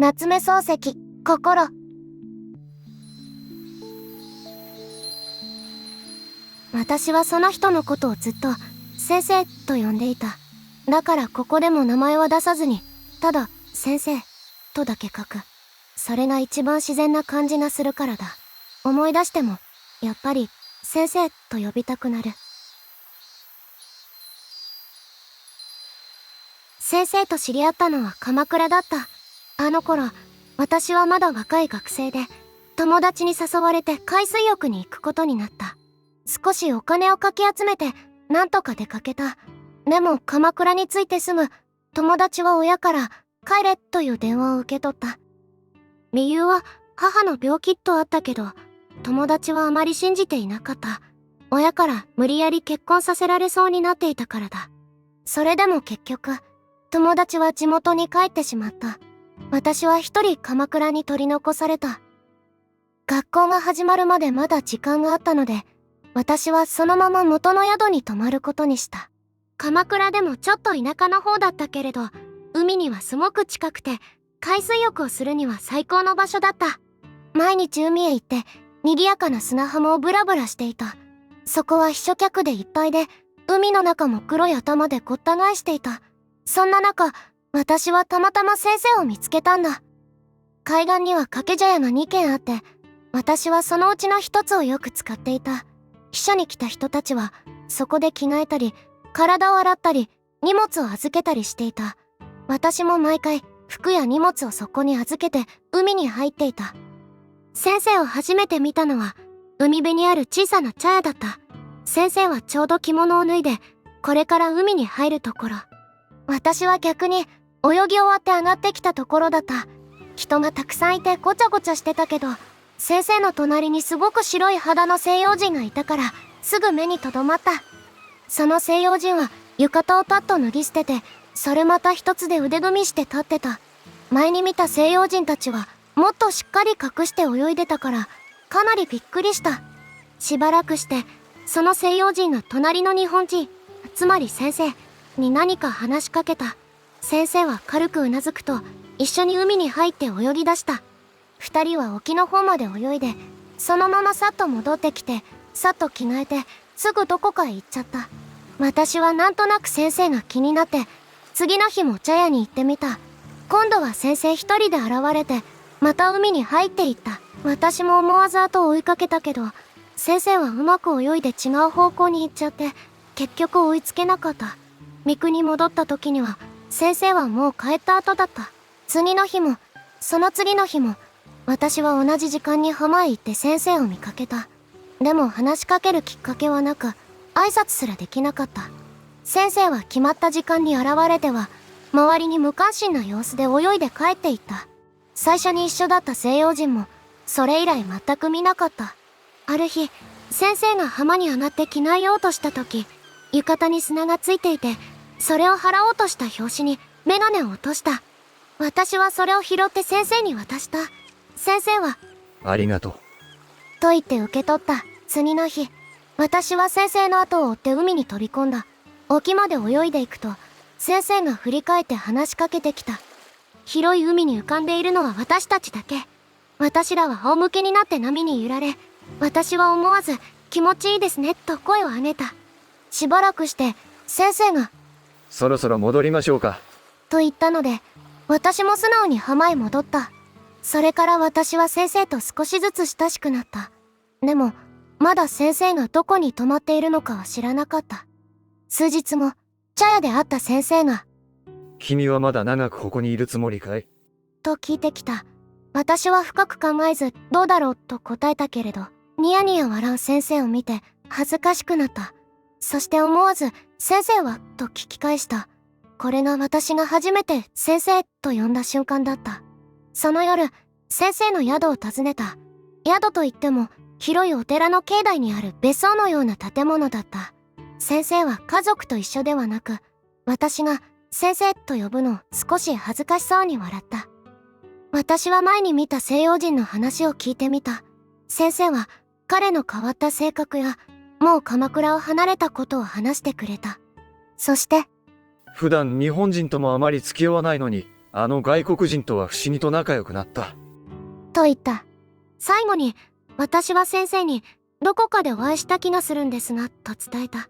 夏目漱石、心。私はその人のことをずっと先生と呼んでいた。だからここでも名前は出さずに、ただ先生とだけ書く。それが一番自然な感じがするからだ。思い出してもやっぱり先生と呼びたくなる。先生と知り合ったのは鎌倉だった。あの頃私はまだ若い学生で、友達に誘われて海水浴に行くことになった。少しお金をかき集めてなんとか出かけた。でも鎌倉に着いてすぐ、友達は親から帰れという電話を受け取った。理由は母の病気とあったけど、友達はあまり信じていなかった。親から無理やり結婚させられそうになっていたからだ。それでも結局友達は地元に帰ってしまった。私は一人鎌倉に取り残された。学校が始まるまでまだ時間があったので、私はそのまま元の宿に泊まることにした。鎌倉でもちょっと田舎の方だったけれど、海にはすごく近くて、海水浴をするには最高の場所だった。毎日海へ行って賑やかな砂浜をブラブラしていた。そこは避暑客でいっぱいで、海の中も黒い頭でごった返していた。そんな中、私はたまたま先生を見つけたんだ。海岸には掛け茶屋が2軒あって、私はそのうちの1つをよく使っていた。避暑に来た人たちはそこで着替えたり、体を洗ったり、荷物を預けたりしていた。私も毎回服や荷物をそこに預けて海に入っていた。先生を初めて見たのは海辺にある小さな茶屋だった。先生はちょうど着物を脱いでこれから海に入るところ。私は逆に泳ぎ終わって上がってきたところだった。人がたくさんいてごちゃごちゃしてたけど、先生の隣にすごく白い肌の西洋人がいたからすぐ目に留まった。その西洋人は浴衣をパッと脱ぎ捨てて、それまた一つで腕組みして立ってた。前に見た西洋人たちはもっとしっかり隠して泳いでたからかなりびっくりした。しばらくしてその西洋人が隣の日本人、つまり先生に何か話しかけた。先生は軽くうなずくと一緒に海に入って泳ぎ出した。二人は沖の方まで泳いで、そのままさっと戻ってきて、さっと着替えてすぐどこかへ行っちゃった。私はなんとなく先生が気になって、次の日も茶屋に行ってみた。今度は先生一人で現れて、また海に入っていった。私も思わず後を追いかけたけど、先生はうまく泳いで違う方向に行っちゃって、結局追いつけなかった。三区に戻った時には、先生はもう帰った後だった。次の日も、その次の日も、私は同じ時間に浜へ行って先生を見かけた。でも話しかけるきっかけはなく、挨拶すらできなかった。先生は決まった時間に現れては、周りに無関心な様子で泳いで帰っていった。最初に一緒だった西洋人も、それ以来全く見なかった。ある日、先生が浜に上がって着替えようとした時、浴衣に砂がついていて、それを払おうとした拍子にメガネを落とした。私はそれを拾って先生に渡した。先生は、ありがとう。と言って受け取った。次の日、私は先生の後を追って海に飛び込んだ。沖まで泳いでいくと、先生が振り返って話しかけてきた。広い海に浮かんでいるのは私たちだけ。私らは仰向けになって波に揺られ、私は思わず気持ちいいですねと声を上げた。しばらくして先生がそろそろ戻りましょうか。と言ったので、私も素直に浜へ戻った。それから私は先生と少しずつ親しくなった。でも、まだ先生がどこに泊まっているのかは知らなかった。数日後、茶屋で会った先生が、君はまだ長くここにいるつもりかい？と聞いてきた。私は深く考えず、どうだろうと答えたけれど、ニヤニヤ笑う先生を見て恥ずかしくなった。そして思わず、先生はと聞き返した。これが私が初めて先生と呼んだ瞬間だった。その夜、先生の宿を訪ねた。宿といっても、広いお寺の境内にある別荘のような建物だった。先生は家族と一緒ではなく、私が先生と呼ぶのを少し恥ずかしそうに笑った。私は前に見た西洋人の話を聞いてみた。先生は彼の変わった性格や、もう鎌倉を離れたことを話してくれた。そして、普段日本人ともあまり付き合わないのに、あの外国人とは不思議と仲良くなった。と言った。最後に、私は先生に、どこかでお会いした気がするんですが、と伝えた。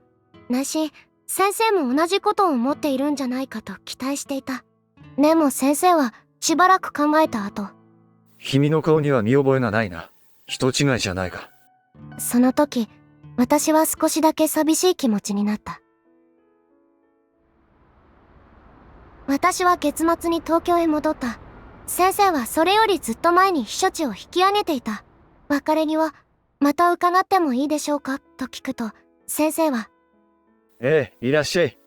ないし、先生も同じことを思っているんじゃないかと期待していた。でも先生は、しばらく考えた後。君の顔には見覚えがないな。人違いじゃないか。その時、私は少しだけ寂しい気持ちになった。私は月末に東京へ戻った。先生はそれよりずっと前に避暑地を引き上げていた。別れ際、また伺ってもいいでしょうかと聞くと、先生は、ええ、いらっしゃい。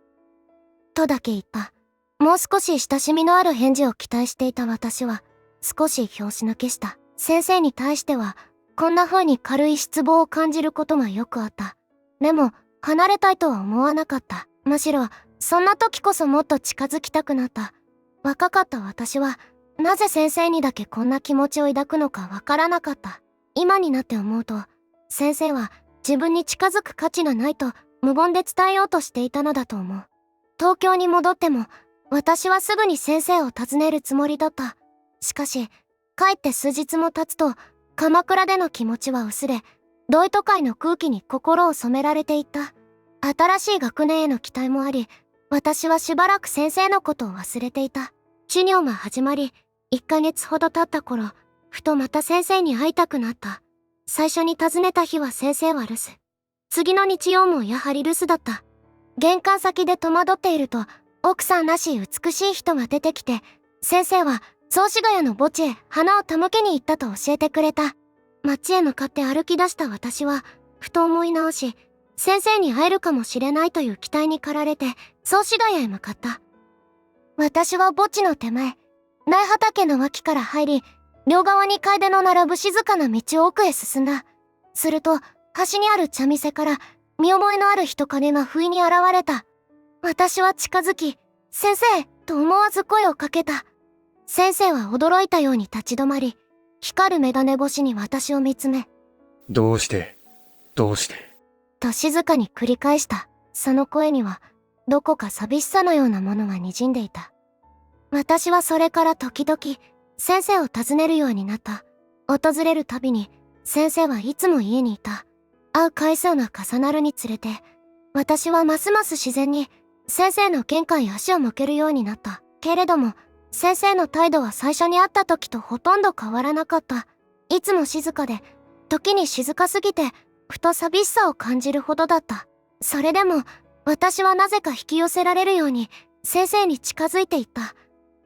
とだけ言った。もう少し親しみのある返事を期待していた私は、少し拍子抜けした。先生に対しては、こんな風に軽い失望を感じることがよくあった。でも、離れたいとは思わなかった。むしろ、そんな時こそもっと近づきたくなった。若かった私は、なぜ先生にだけこんな気持ちを抱くのかわからなかった。今になって思うと、先生は自分に近づく価値がないと無言で伝えようとしていたのだと思う。東京に戻っても、私はすぐに先生を訪ねるつもりだった。しかし、帰って数日も経つと、鎌倉での気持ちは薄れ、同都会の空気に心を染められていった。新しい学年への期待もあり、私はしばらく先生のことを忘れていた。授業が始まり、1ヶ月ほど経った頃、ふとまた先生に会いたくなった。最初に訪ねた日は先生は留守。次の日曜もやはり留守だった。玄関先で戸惑っていると、奥さんらしい美しい人が出てきて、先生は雑司ヶ谷の墓地へ花を手向けに行ったと教えてくれた。町へ向かって歩き出した私は、ふと思い直し、先生に会えるかもしれないという期待に駆られて、雑司ヶ谷へ向かった。私は墓地の手前、苗畑の脇から入り、両側に楓の並ぶ静かな道を奥へ進んだ。すると、端にある茶店から、見覚えのある人影が不意に現れた。私は近づき、先生と思わず声をかけた。先生は驚いたように立ち止まり、光る眼鏡越しに私を見つめ、どうしてと静かに繰り返した。その声には、どこか寂しさのようなものが滲んでいた。私はそれから時々、先生を訪ねるようになった。訪れるたびに、先生はいつも家にいた。会う回数が重なるにつれて、私はますます自然に、先生の玄関へ足を向けるようになった。けれども、先生の態度は最初に会った時とほとんど変わらなかった。いつも静かで、時に静かすぎて、ふと寂しさを感じるほどだった。それでも、私はなぜか引き寄せられるように、先生に近づいていった。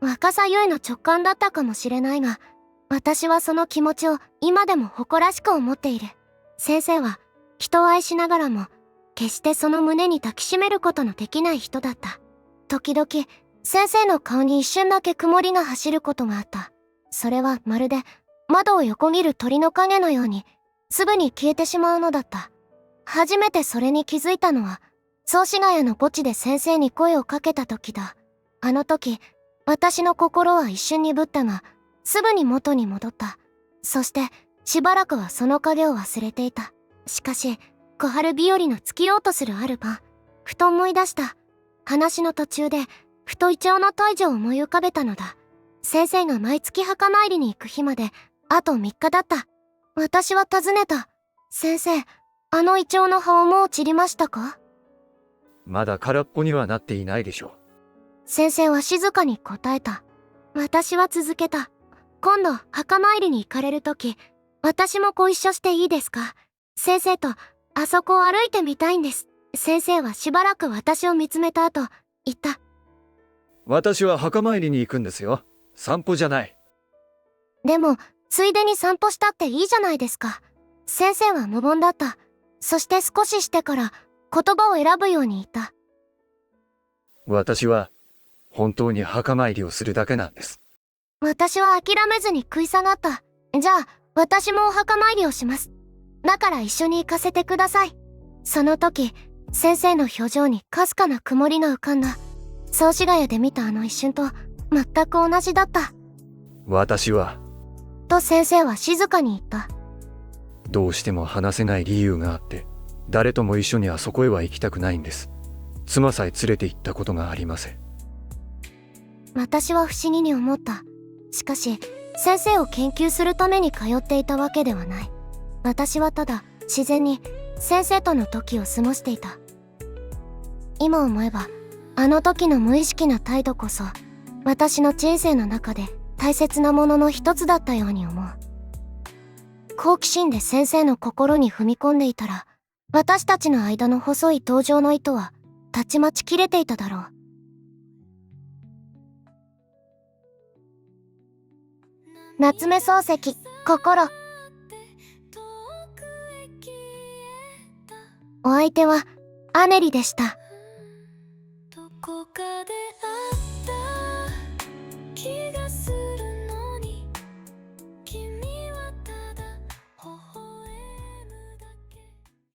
若さゆえの直感だったかもしれないが、私はその気持ちを今でも誇らしく思っている。先生は、人を愛しながらも、決してその胸に抱きしめることのできない人だった。時々、先生の顔に一瞬だけ曇りが走ることがあった。それはまるで窓を横切る鳥の影のように、すぐに消えてしまうのだった。初めてそれに気づいたのは、雑司ヶ谷の墓地で先生に声をかけた時だ。あの時、私の心は一瞬鈍ったが、すぐに元に戻った。そして、しばらくはその影を忘れていた。しかし、小春日和の尽きようとするある晩、ふと思い出した。話の途中で、ふとイチョウの大樹を思い浮かべたのだ。先生が毎月墓参りに行く日まで、あと3日だった。私は尋ねた。先生、あのイチョウの葉をもう散りましたか？まだ空っぽにはなっていないでしょう。先生は静かに答えた。私は続けた。今度、墓参りに行かれるとき、私もご一緒していいですか？先生と、あそこを歩いてみたいんです。先生はしばらく私を見つめた後、言った。私は墓参りに行くんですよ。散歩じゃない。でも、ついでに散歩したっていいじゃないですか。先生は無言だった。そして少ししてから、言葉を選ぶように言った。私は、本当に墓参りをするだけなんです。私は諦めずに食い下がった。じゃあ、私もお墓参りをします。だから一緒に行かせてください。その時、先生の表情にかすかな曇りが浮かんだ。雑司ヶ谷で見たあの一瞬と全く同じだった。私は、と先生は静かに言った。どうしても話せない理由があって、誰とも一緒にあそこへは行きたくないんです。妻さえ連れて行ったことがありません。私は不思議に思った。しかし、先生を研究するために通っていたわけではない。私はただ、自然に先生との時を過ごしていた。今思えば、あの時の無意識な態度こそ、私の人生の中で大切なものの一つだったように思う。好奇心で先生の心に踏み込んでいたら、私たちの間の細い登場の糸は、たちまち切れていただろう。夏目漱石、心。お相手は、アネリでした。